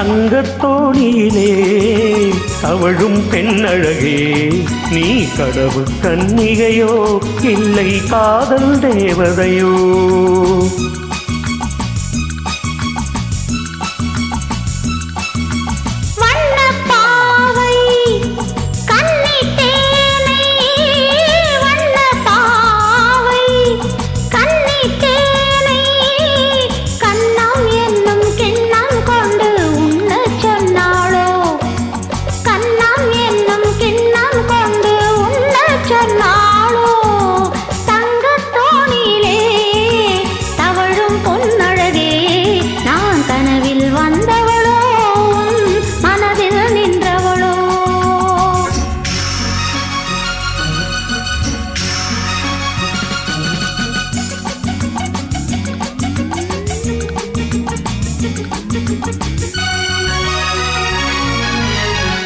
தங்கத்தோணியிலே தவழும் பெண்ணழகே, நீ கடவு கன்னிகையோ இல்லை காதல் தேவதையோ?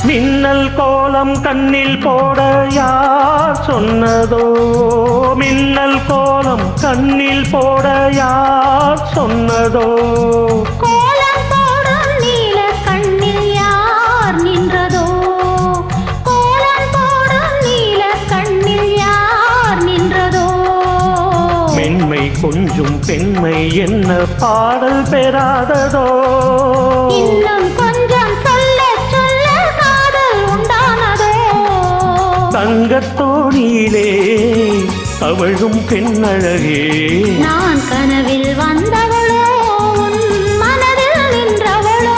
மின்னல் கோலம் கண்ணில் போட யார் சொன்னதோ? மின்னல் கோலம் கண்ணில் போட யார் சொன்னதோ? கோலம் போடும் நீல கண்ணில் யார் நின்றதோ? கோலம் போடும் நீல கண்ணில் யார் நின்றதோ? மென்மை கொஞ்சம் பெண்மை என்ன பாடல் பெறாததோ? இன்னும் கொஞ்சம் சொல்ல சொல்ல காதல் உண்டானதோ? தங்கத்தோணியிலே தவழும் பெண்ணழகே, நான் கனவில் வந்தவளோ உன் மனதில் நின்றவளோ?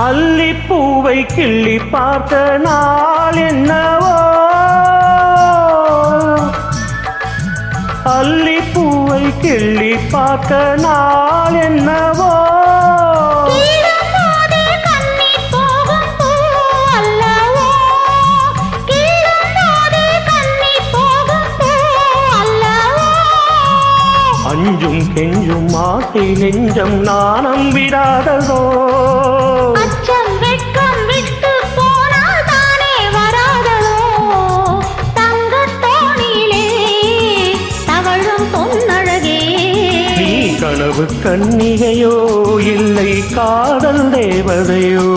அல்லிப்பூவை கிள்ளி பார்த்த நாள் என்னவோ? அல்லிப்பூவை கிள்ளி பார்க்க நாள் என்னவோ? அஞ்சும் கெஞ்சும் ஆசை நெஞ்சம் நாணம் விடாததோ? அச்சம் வெட்கம் விட்டு போனால் தானே வராததோ? தங்கத்தோணியிலே தவழும் பொன்னழகே, நீ கனவு கன்னிகையோ இல்லை காதல் தேவதையோ?